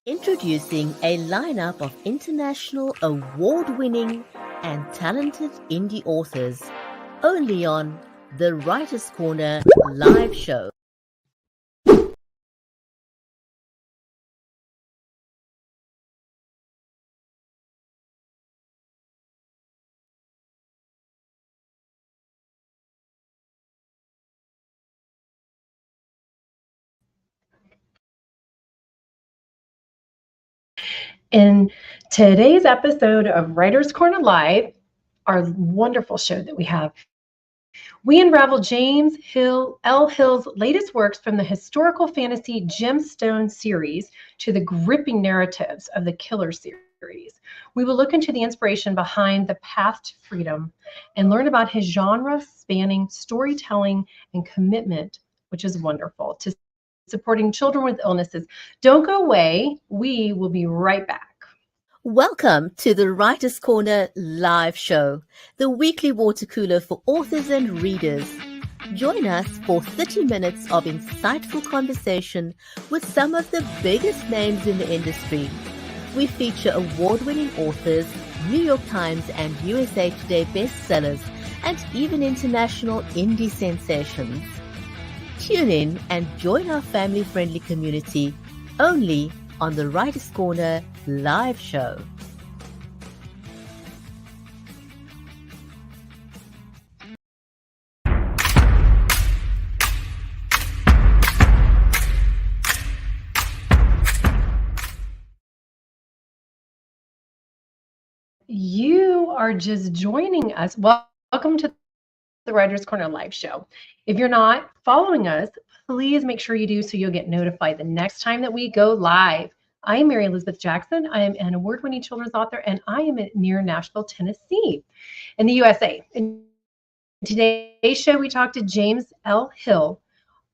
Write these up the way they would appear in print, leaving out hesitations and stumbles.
Introducing a lineup of international award-winning and talented indie authors, only on the Writers' Corner live show. In today's episode of Writers' Corner Live, our wonderful show that we have, we unravel James L. Hill's latest works from the historical fantasy Gemstone series to the gripping narratives of the Killer series. We will look into the inspiration behind The Path to Freedom and learn about his genre-spanning storytelling and commitment, which is wonderful, to supporting children with illnesses. Don't go away. We will be right back. Welcome to the Writers' Corner live show, the weekly water cooler for authors and readers. Join us for 30 minutes of insightful conversation with some of the biggest names in the industry. We feature award-winning authors, New York Times and USA Today bestsellers, and even international indie sensations. Tune in and join our family-friendly community only on the Writers' Corner live show. You are just joining us. Welcome to the Writers' Corner live show. If you're not following us, please make sure you do so you'll get notified the next time that we go live. I am Mary Elizabeth Jackson. I am an award-winning children's author, and I am near Nashville, Tennessee, in the USA. In today's show, we talked to James L. Hill.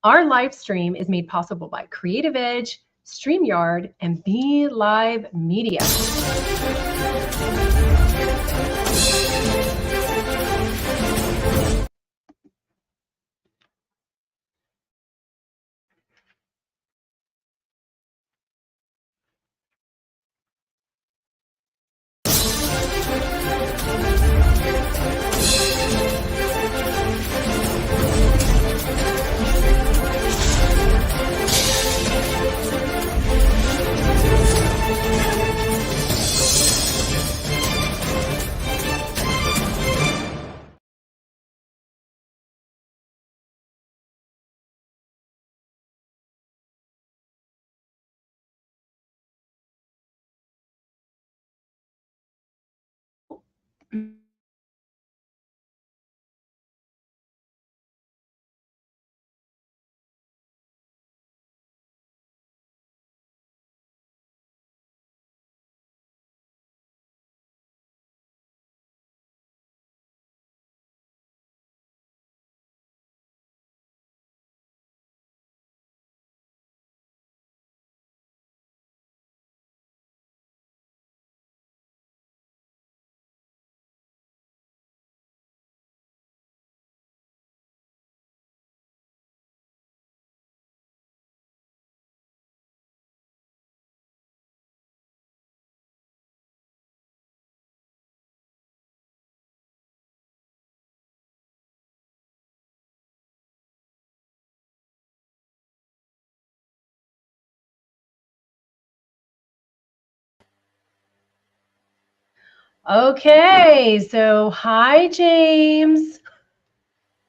Our live stream is made possible by Creative Edge, StreamYard, and Be Live Media. Okay, so hi, James.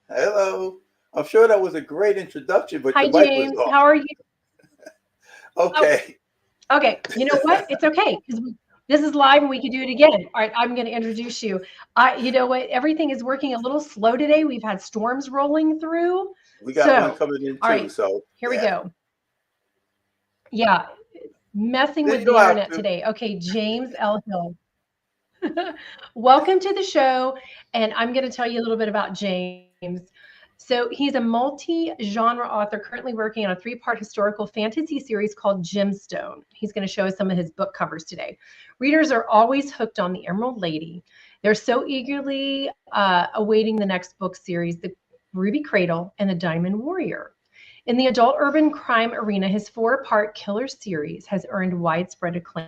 Hello. I'm sure that was a great introduction, but hi, your mic James. was off. How are you? Okay. Oh, okay. You know what? It's okay because this is live and we can do it again. All right, I'm going to introduce you. You know what? Everything is working a little slow today. We've had storms rolling through. We got one coming in too. All right, so here we go. Yeah, messing with the internet today. Okay, James L. Hill. Welcome to the show, and I'm going to tell you a little bit about James. So he's a multi-genre author currently working on a 3-part historical fantasy series called Gemstone. He's going to show us some of his book covers today. Readers are always hooked on the Emerald Lady. They're so eagerly awaiting the next book series, the Ruby Cradle and the Diamond Warrior. In the adult urban crime arena, his 4-part Killer series has earned widespread acclaim.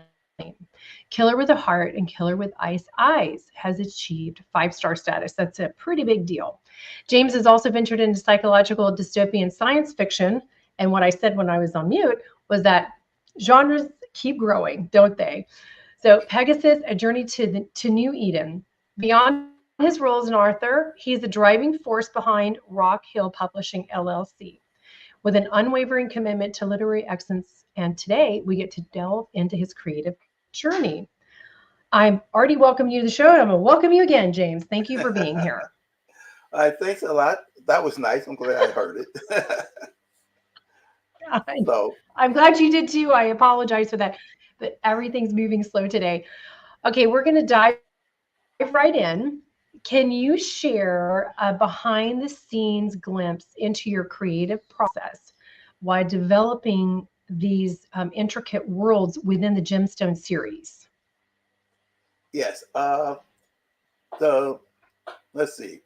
Killer with a Heart and Killer with Ice Eyes has achieved 5-star status. That's a pretty big deal. James has also ventured into psychological dystopian science fiction. And what I said when I was on mute was that genres keep growing, don't they? So Pegasus, A Journey to New Eden. Beyond his role as an author, he's the driving force behind RockHill Publishing LLC, with an unwavering commitment to literary excellence. And today we get to delve into his creative journey. I've already welcomed you to the show, and I'm going to welcome you again, James. Thank you for being here. All right, thanks a lot. That was nice. I'm glad I heard it. So, I'm glad you did too. I apologize for that, but everything's moving slow today. Okay, we're going to dive right in. Can you share a behind the scenes glimpse into your creative process while developing these intricate worlds within the Gemstone series? yes. Let's see.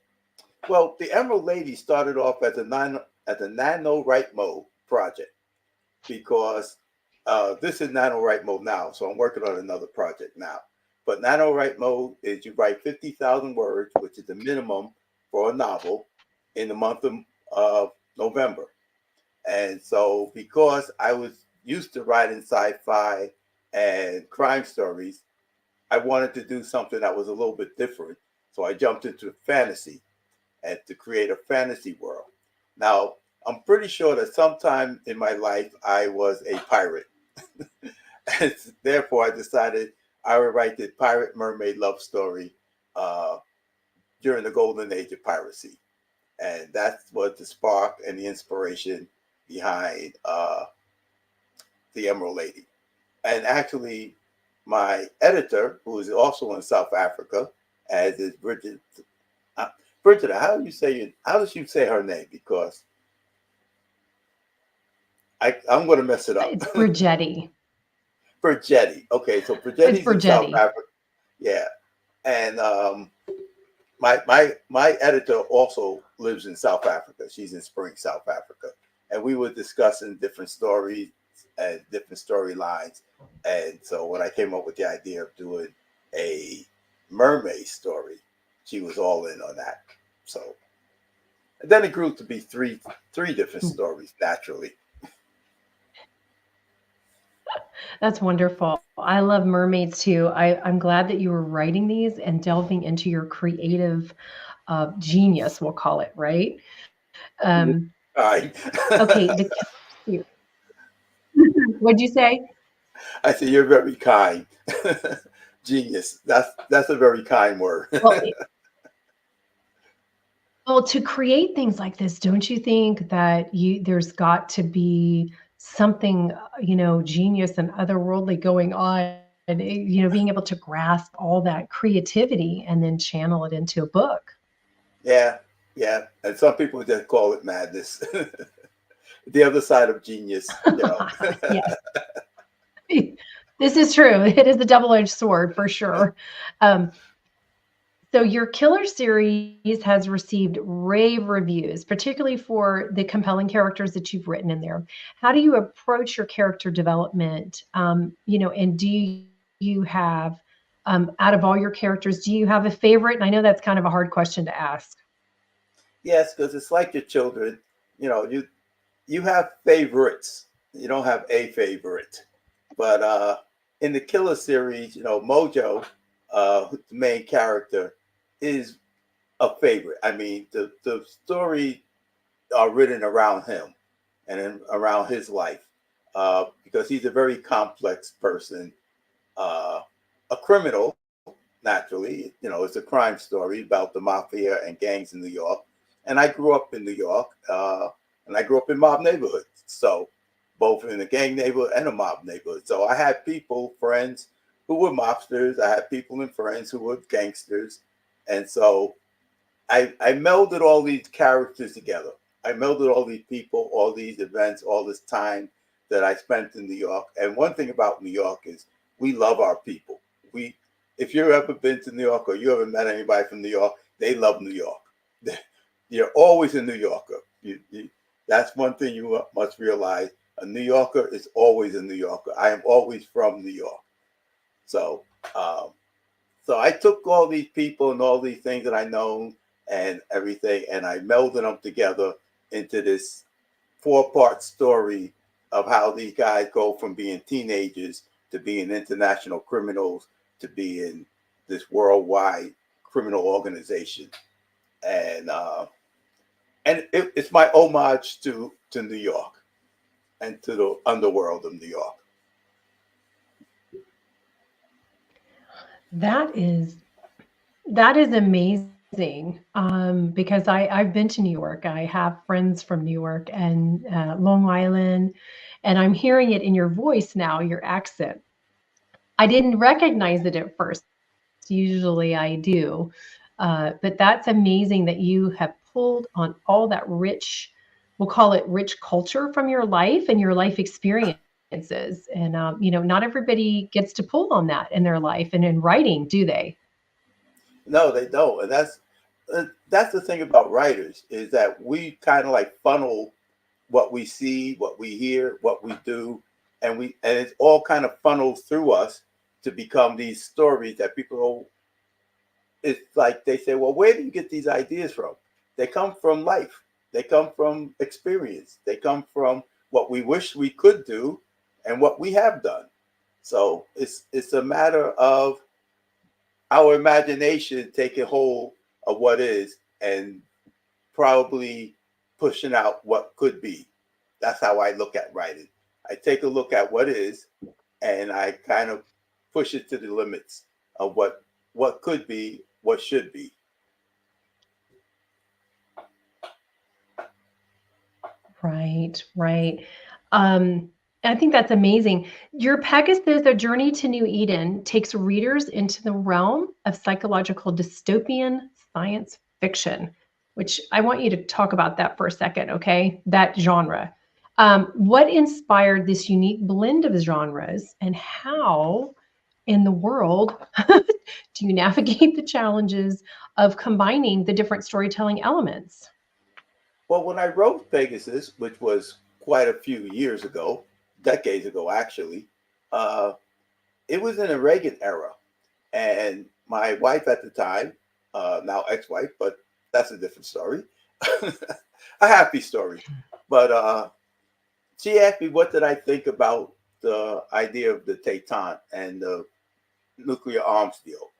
Well, the Emerald Lady started off as a NaNoWriMo project, because this is NaNoWriMo now, so I'm working on another project now. But NaNoWriMo is you write 50,000 words, which is the minimum for a novel, in the month of November. And so because I was used to writing sci-fi and crime stories, I wanted to do something that was a little bit different. So I jumped into fantasy and to create a fantasy world. Now, I'm pretty sure that sometime in my life, I was a pirate. And therefore, I decided I would write the pirate mermaid love story during the golden age of piracy. And that's what the spark and the inspiration behind the Emerald Lady. And actually, my editor, who is also in South Africa, as is Bridget. Bridget, how does you say her name? Because I'm going to mess it up. It's Brigetti. Brigetti. Okay, so Brigetti's in South Brigetti. Africa. Yeah, and my editor also lives in South Africa. She's in Spring, South Africa, and we were discussing different stories and different storylines. And so when I came up with the idea of doing a mermaid story, she was all in on that. So and then it grew to be three different stories naturally. That's wonderful. I love mermaids too. I'm glad that you were writing these and delving into your creative genius, we'll call it, right? Um, Hi. okay, what'd you say? I say you're very kind. Genius. That's a very kind word. Well, to create things like this, don't you think that there's got to be something, genius and otherworldly going on, and being able to grasp all that creativity and then channel it into a book? Yeah. And some people just call it madness. The other side of genius, Yes. This is true. It is a double-edged sword for sure. So your Killer series has received rave reviews, particularly for the compelling characters that you've written in there. How do you approach your character development? And do you have, out of all your characters, do you have a favorite? And I know that's kind of a hard question to ask. Yes, because it's like your children. You have favorites. You don't have a favorite. But in the Killer series, Mojo, the main character, is a favorite. I mean, the story are written around him and around his life, because he's a very complex person, a criminal. Naturally, it's a crime story about the mafia and gangs in New York. And I grew up in New York, and I grew up in mob neighborhoods. So both in a gang neighborhood and a mob neighborhood. So I had friends who were mobsters. I had people and friends who were gangsters. And so I melded all these characters together. I melded all these people, all these events, all this time that I spent in New York. And one thing about New York is we love our people. If you've ever been to New York or you ever met anybody from New York, they love New York. You're always a New Yorker. That's one thing you must realize. A New Yorker is always a New Yorker. I am always from New York. So, so I took all these people and all these things that I know and everything, and I melded them together into this 4-part story of how these guys go from being teenagers to being international criminals to being this worldwide criminal organization. And it's my homage to New York and to the underworld of New York. That is amazing. Because I've been to New York. I have friends from New York and Long Island, and I'm hearing it in your voice now, your accent. I didn't recognize it at first. Usually I do. But that's amazing that you have pulled on all that rich, we'll call it rich culture from your life and your life experiences. And, not everybody gets to pull on that in their life and in writing, do they? No, they don't. And that's the thing about writers, is that we kind of like funnel what we see, what we hear, what we do, and it's all kind of funneled through us to become these stories that people. It's like they say, well, where do you get these ideas from? They come from life. They come from experience. They come from what we wish we could do and what we have done. So it's a matter of our imagination taking hold of what is and probably pushing out what could be. That's how I look at writing. I take a look at what is, and I kind of push it to the limits of what could be, what should be. Right, right. I think that's amazing. Your Pegasus, A Journey to New Eden, takes readers into the realm of psychological dystopian science fiction, which I want you to talk about that for a second, okay? That genre. What inspired this unique blend of genres, and how in the world do you navigate the challenges of combining the different storytelling elements? Well, when I wrote Pegasus, which was quite a few years ago, decades ago actually, uh, it was in the Reagan era. And my wife at the time, now ex-wife, but that's a different story, a happy story. But she asked me what did I think about the idea of the Tétante and the nuclear arms deal.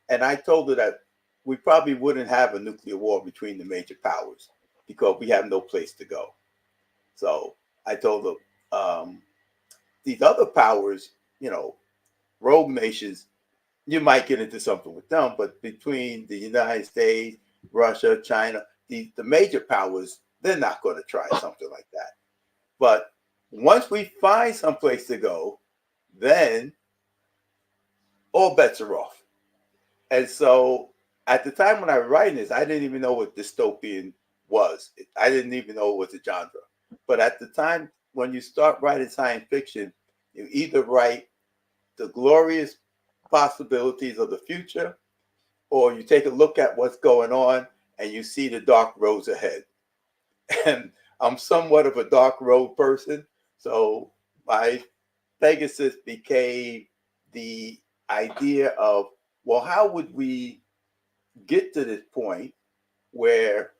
And I told her that we probably wouldn't have a nuclear war between the major powers because we have no place to go. So I told her these other powers, rogue nations, you might get into something with them, but between the United States, Russia, China, the major powers, they're not going to try something like that. But once we find some place to go, then all bets are off. And so at the time when I was writing this, I didn't even know what dystopian was. I didn't even know it was a genre. But at the time when you start writing science fiction, you either write the glorious possibilities of the future, or you take a look at what's going on and you see the dark roads ahead. And I'm somewhat of a dark road person. So my Pegasus became the idea of, well, how would we get to this point where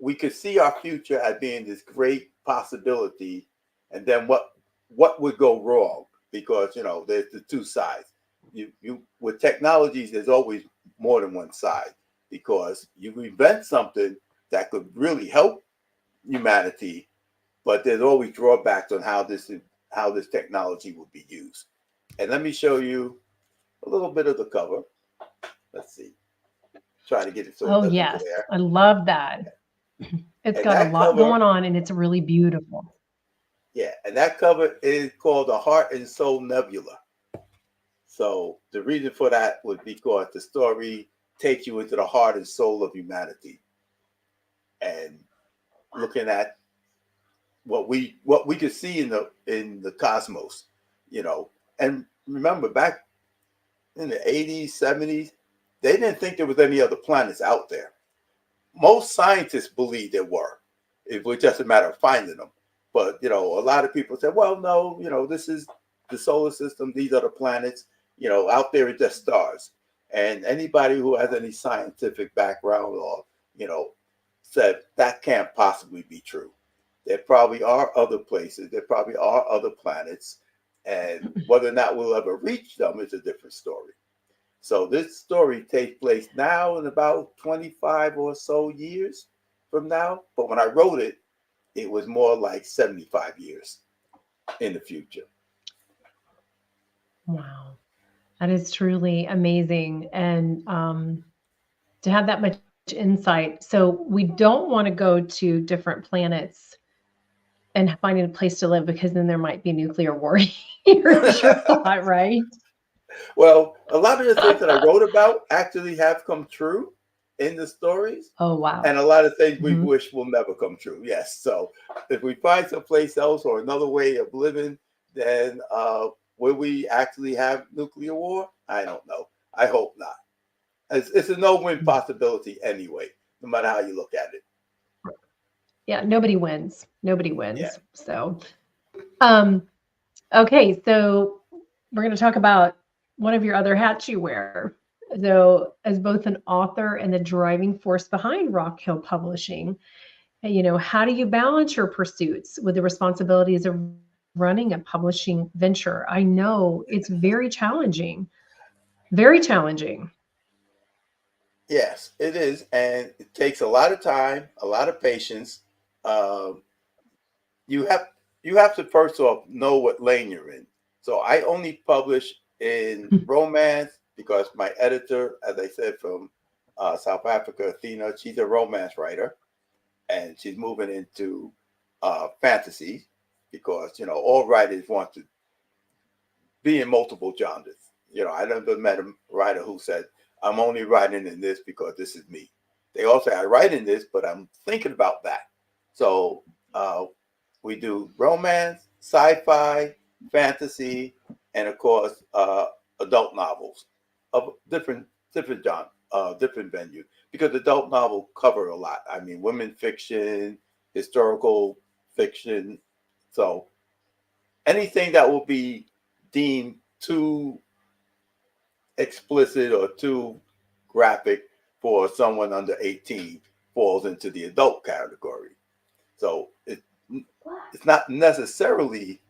we could see our future as being this great possibility, and then what would go wrong? Because there's the two sides. You with technologies, there's always more than one side, because you invent something that could really help humanity, but there's always drawbacks on how this technology would be used. And let me show you a little bit of the cover. Let's see. Try to get it so it doesn't Yes, glare. I love that. It's And got a that lot cover, going on, and it's really beautiful. yeah, and that cover is called the Heart and Soul Nebula. So the reason for that was because the story takes you into the heart and soul of humanity, and looking at what we could see in the cosmos, And remember, back in the 80s, 70s, they didn't think there was any other planets out there. Most scientists believed there were. It was just a matter of finding them. But, a lot of people say, well, no, this is the solar system. These are the planets, out there are just stars. And anybody who has any scientific background or, said that can't possibly be true. There probably are other places. There probably are other planets. And whether or not we'll ever reach them is a different story. So this story takes place now in about 25 or so years from now. But when I wrote it, it was more like 75 years in the future. Wow. That is truly amazing. And to have that much insight. So we don't want to go to different planets and finding a place to live, because then there might be nuclear war. Here's your thought, right? Well, a lot of the things that I wrote about actually have come true in the stories. Oh, wow. And a lot of things we wish will never come true. Yes. So if we find someplace else or another way of living, then will we actually have nuclear war? I don't know. I hope not. It's a no-win possibility anyway, no matter how you look at it. Yeah, nobody wins. Nobody wins. Yeah. So, okay, so we're going to talk about one of your other hats you wear. So, as both an author and the driving force behind RockHill Publishing, how do you balance your pursuits with the responsibilities of running a publishing venture? I know it's very challenging. Very challenging. Yes, it is. And it takes a lot of time, a lot of patience. You have to first off know what lane you're in. So I only publish in romance because my editor, as I said, from South Africa, Athena, she's a romance writer, and she's moving into fantasy because all writers want to be in multiple genres. I never met a writer who said, I'm only writing in this because this is me. They all say I write in this, but I'm thinking about that. So we do romance, sci-fi, fantasy, and of course adult novels of different genre, different venues. Because adult novels cover a lot. I mean, women fiction, historical fiction. So anything that will be deemed too explicit or too graphic for someone under 18 falls into the adult category. So it's not necessarily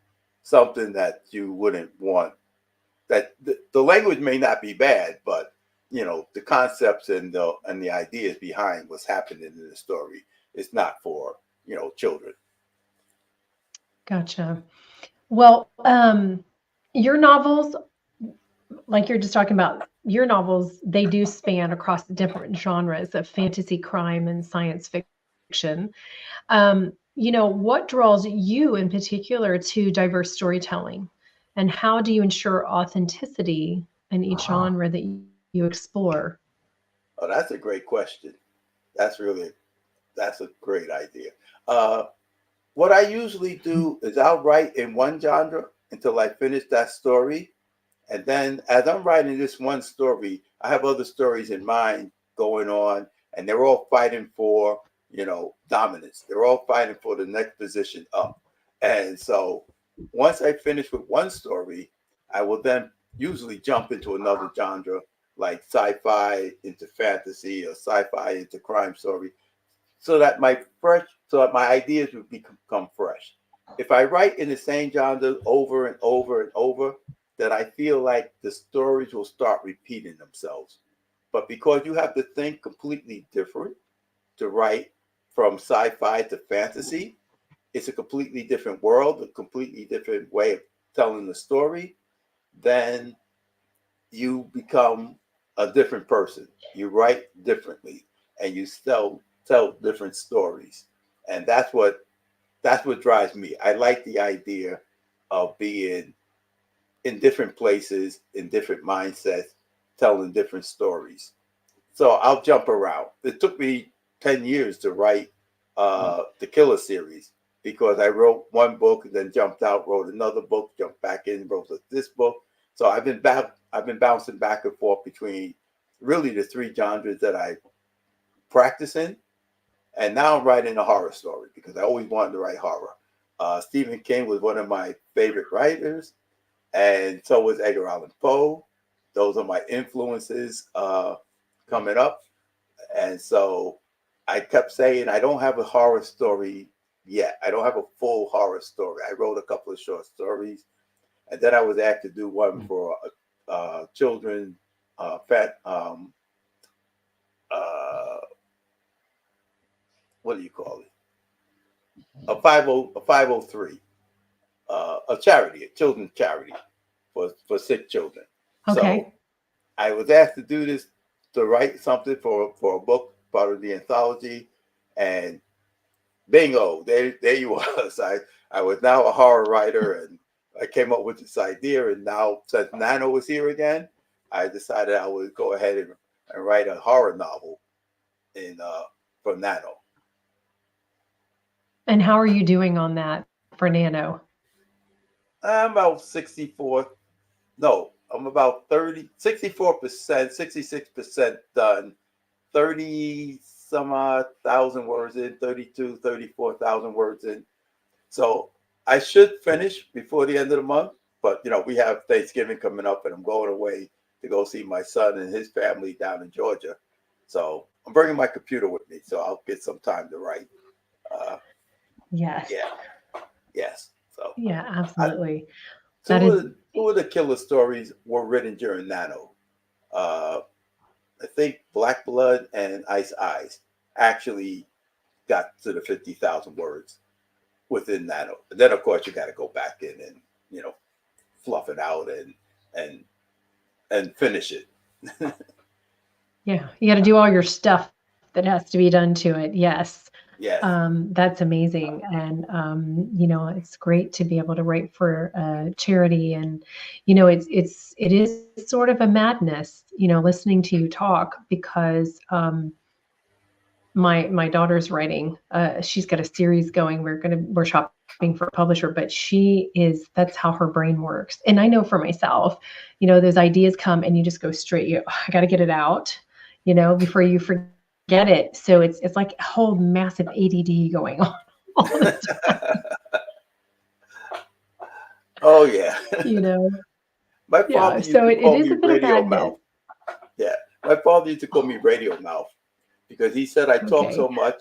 something that you wouldn't want. That the language may not be bad, but the concepts and the ideas behind what's happening in the story is not for children. Gotcha. Well, your novels, like you're just talking about, your novels, they do span across the different genres of fantasy, crime, and science fiction. What draws you in particular to diverse storytelling, and how do you ensure authenticity in each genre that you explore? Oh, that's a great question. That's a great idea. What I usually do is I'll write in one genre until I finish that story. And then as I'm writing this one story, I have other stories in mind going on, and they're all fighting for, dominance. They're all fighting for the next position up. And so once I finish with one story, I will then usually jump into another genre, like sci-fi into fantasy or sci-fi into crime story, so that my ideas would become fresh. If I write in the same genre over and over and over, then I feel like the stories will start repeating themselves. But because you have to think completely different to write from sci-fi to fantasy, it's a completely different world, a completely different way of telling the story, then you become a different person. You write differently and you tell different stories. And that's what drives me. I like the idea of being in different places, in different mindsets, telling different stories. So I'll jump around. It took me 10 years to write the Killer series because I wrote one book and then jumped out, wrote another book, jumped back in, wrote this book. So I've been bouncing back and forth between really the three genres that I practice in. And now I'm writing a horror story because I always wanted to write horror. Stephen King was one of my favorite writers, and so was Edgar Allan Poe. Those are my influences coming up. And so I kept saying, I don't have a horror story yet. I don't have a full horror story. I wrote a couple of short stories, and then I was asked to do one for children, what do you call it? A 503, a charity, a children's charity for sick children. Okay. So I was asked to do this, to write something for a book, part of the anthology, and bingo, there you was. I was now a horror writer, and I came up with this idea, and now since Nano was here again, I decided I would go ahead and write a horror novel for Nano. And how are you doing on that for Nano? I'm about 64. No, I'm about 64%, 66% done. 30 some odd thousand words in, 34,000 words in. So I should finish before the end of the month. But, we have Thanksgiving coming up, and I'm going away to go see my son and his family down in Georgia. So I'm bringing my computer with me, so I'll get some time to write. Yes. Yeah. Yes. So yeah, absolutely. Two of the killer stories were written during Nano. I think Black Blood and Ice Eyes actually got to the 50,000 words within Nano. And then, of course, you got to go back in and fluff it out and finish it. Yeah, you got to do all your stuff that has to be done to it. Yes. Yes. That's amazing. And, it's great to be able to write for charity. And, it is sort of a madness, listening to you talk, because my daughter's writing, she's got a series going. We're shopping for a publisher, but that's how her brain works. And I know for myself, those ideas come and you just go straight, I got to get it out, before you forget it. So it's like a whole massive ADD going on all the time. Oh yeah. My father used to call me radio mouth. Yeah. My father used to call me radio mouth because he said I talk so much.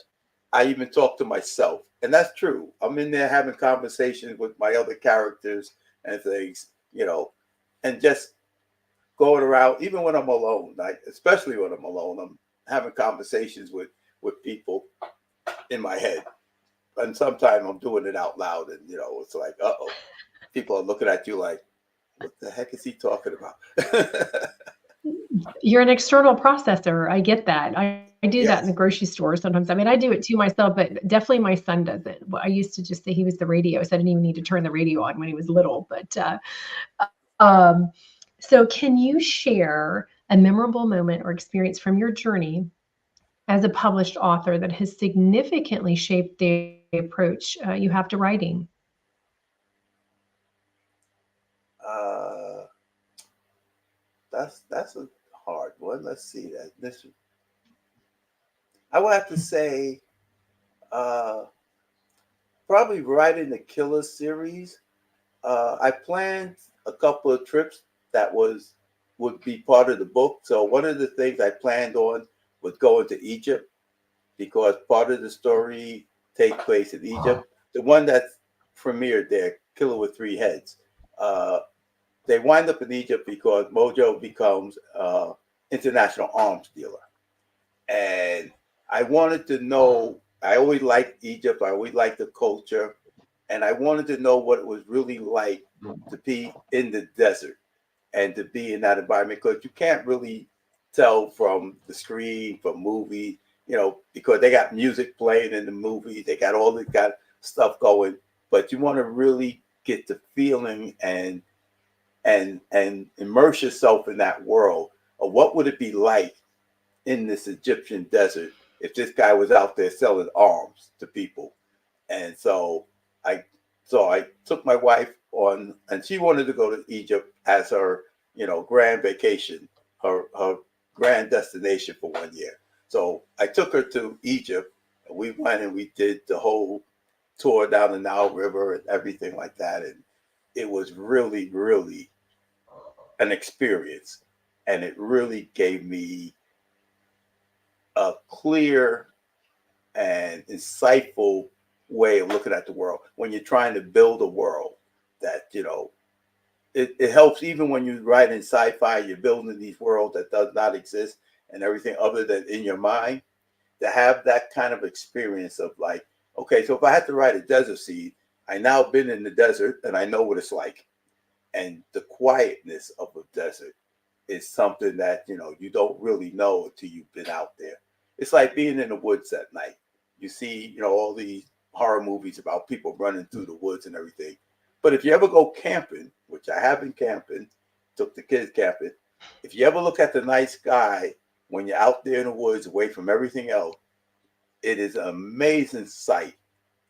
I even talk to myself. And that's true. I'm in there having conversations with my other characters and things, and just going around, even when I'm alone, especially when I'm alone, I'm having conversations with people in my head. And sometimes I'm doing it out loud, and it's like, uh-oh. People are looking at you like, what the heck is he talking about? You're an external processor. I get that. I do that in the grocery store sometimes. I mean, I do it too myself, but definitely my son does it. I used to just say he was the radio, so I didn't even need to turn the radio on when he was little. But so can you share a memorable moment or experience from your journey as a published author that has significantly shaped the approach you have to writing? That's a hard one. Let's see that. I would have to say, probably writing the Killer series. I planned a couple of trips that would be part of the book. So one of the things I planned on was going to Egypt, because part of the story takes place in Egypt. The one that's premiered there, Killer with Three Heads. They wind up in Egypt because Mojo becomes international arms dealer. And I wanted to know, I always liked Egypt. I always liked the culture. And I wanted to know what it was really like to be in the desert and to be in that environment, because you can't really tell from the screen, from movies, because they got music playing in the movie. They got all this kind of stuff going, but you want to really get the feeling and immerse yourself in that world of what would it be like in this Egyptian desert if this guy was out there selling arms to people. And so I took my wife on, and she wanted to go to Egypt as her, grand vacation, her grand destination for 1 year. So I took her to Egypt, And we went and we did the whole tour down the Nile River and everything like that. And it was really, really an experience. And it really gave me a clear and insightful way of looking at the world. When you're trying to build a world that, it helps even when you write in sci-fi, you're building these worlds that does not exist and everything other than in your mind, to have that kind of experience of like, okay, so if I had to write a desert scene, I now been in the desert and I know what it's like. And the quietness of a desert is something that, you don't really know until you've been out there. It's like being in the woods at night. You see, all these horror movies about people running through the woods and everything. But if you ever go camping, which I have been camping, took the kids camping, if you ever look at the night sky when you're out there in the woods away from everything else, it is an amazing sight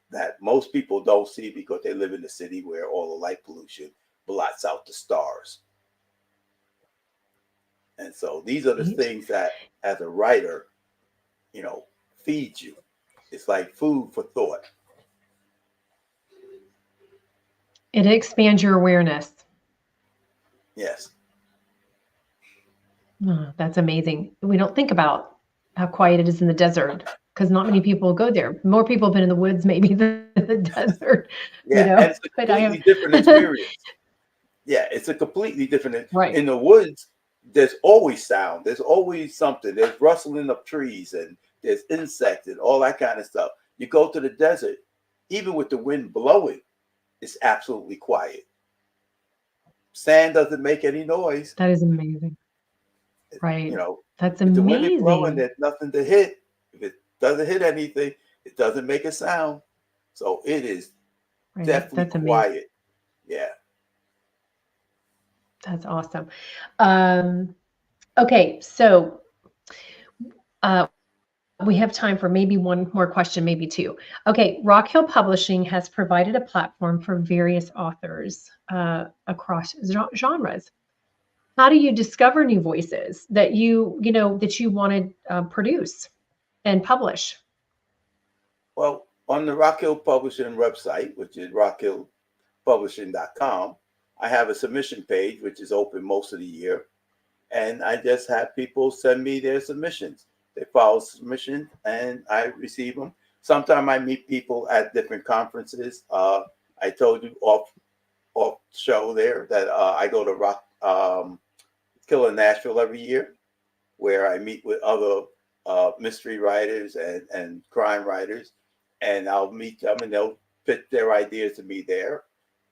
that most people don't see because they live in the city where all the light pollution blots out the stars. And so these are the things that, as a writer, feed you. It's like food for thought. It expands your awareness. Yes. Oh, that's amazing. We don't think about how quiet it is in the desert because not many people go there. More people have been in the woods maybe than the desert. Yeah, and it's a completely different experience. Yeah, it's a completely different. Right. In the woods, there's always sound. There's always something. There's rustling of trees and there's insects and all that kind of stuff. You go to the desert, even with the wind blowing, it's absolutely quiet. Sand doesn't make any noise. That is amazing. Right. That's amazing. If the wind is blowing, there's nothing to hit. If it doesn't hit anything, it doesn't make a sound. So it is definitely quiet. Yeah. That's awesome. Okay, so we have time for maybe one more question, maybe two. Okay, RockHill Publishing has provided a platform for various authors across genres. How do you discover new voices that you want to produce and publish? Well, on the RockHill Publishing website, which is rockhillpublishing.com, I have a submission page, which is open most of the year. And I just have people send me their submissions. They file submission and I receive them. Sometimes I meet people at different conferences. I told you off show there that I go to RockHill in Nashville every year, where I meet with other mystery writers and crime writers, and I'll meet them and they'll pitch their ideas to me there.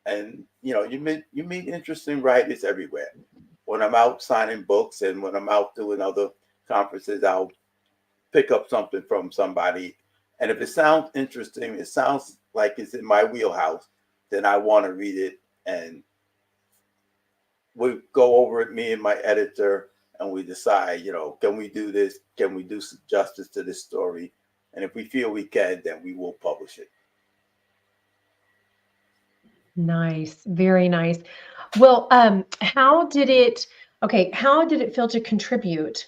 And you meet interesting writers everywhere. When I'm out signing books and when I'm out doing other conferences, I'll pick up something from somebody. And if it sounds interesting, it sounds like it's in my wheelhouse, then I want to read it. And we go over it, me and my editor, and we decide, can we do this? Can we do some justice to this story? And if we feel we can, then we will publish it. Nice. Very nice. Well, how did it feel to contribute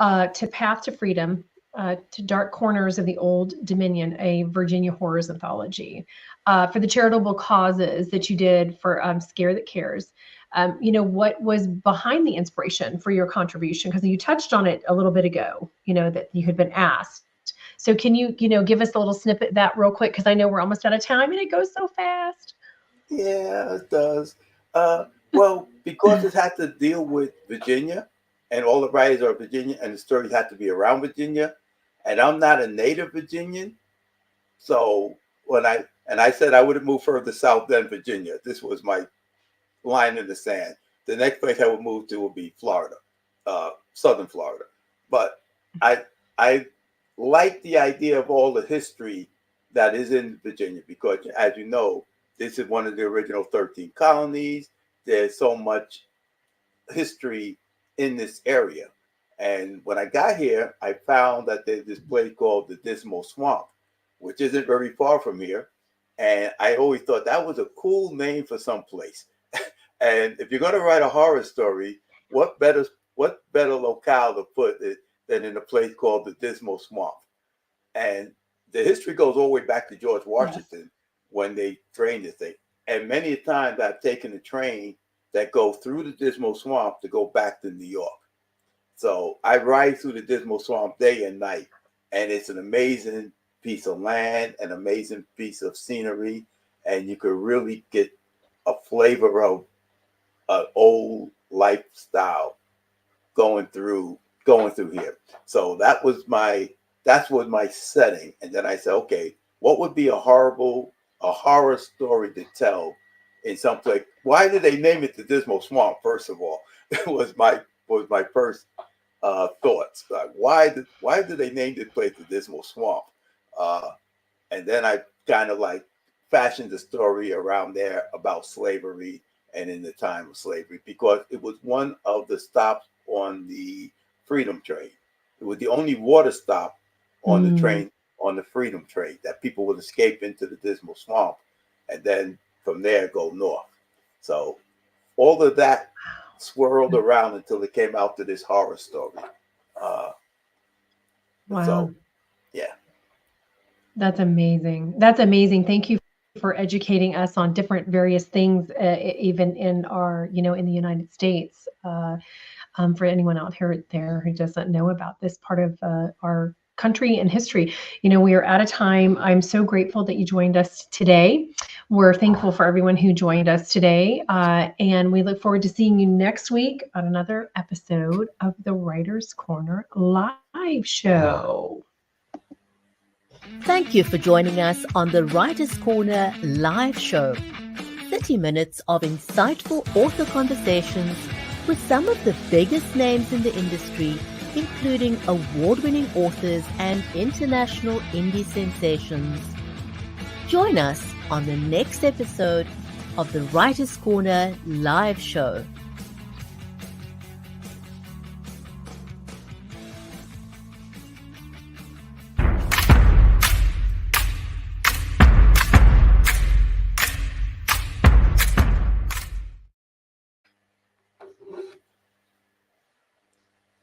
to Path to Freedom, to Dark Corners of the Old Dominion, a Virginia Horrors Anthology, for the charitable causes that you did for Scare That Cares? What was behind the inspiration for your contribution? Because you touched on it a little bit ago, that you had been asked. So can you, give us a little snippet of that real quick? Because I know we're almost out of time and it goes so fast. Yeah, it does. Well, because it had to deal with Virginia and all the writers are Virginia and the stories had to be around Virginia. And I'm not a native Virginian. So I said I would have moved further south than Virginia. This was my line in the sand. The next place I would move to would be Florida, southern Florida. But I like the idea of all the history that is in Virginia because, as you know, this is one of the original 13 colonies. There's so much history in this area. And when I got here, I found that there's this place called the Dismal Swamp, which isn't very far from here. And I always thought that was a cool name for some place. And if you're going to write a horror story, what better locale to put it than in a place called the Dismal Swamp? And the history goes all the way back to George Washington when they trained the thing. And many a times I've taken a train that go through the Dismal Swamp to go back to New York. So I ride through the Dismal Swamp day and night, and it's an amazing piece of land, an amazing piece of scenery, and you could really get a flavor of an old lifestyle going through here. So that's what my setting. And then I said, okay, what would be a horror story to tell in some place? Why did they name it the Dismal Swamp? First of all, it was my first thoughts. Like, why did they name this place the Dismal Swamp? And then I kind of like fashioned the story around there about slavery and in the time of slavery, because it was one of the stops on the Freedom Train. It was the only water stop on the train, on the Freedom Train, that people would escape into the Dismal Swamp and then from there go north. So all of that swirled around until it came out to this horror story. Wow. So, yeah. That's amazing. That's amazing. Thank you for educating us on different various things, even in our, in the United States. For anyone out there who doesn't know about this part of our country and history. We are out of time. I'm so grateful that you joined us today. We're thankful for everyone who joined us today. And we look forward to seeing you next week on another episode of the Writer's Corner live show. Thank you for joining us on the Writer's Corner live show. 30 minutes of insightful author conversations with some of the biggest names in the industry, including award-winning authors and international indie sensations. Join us on the next episode of the Writer's Corner live show.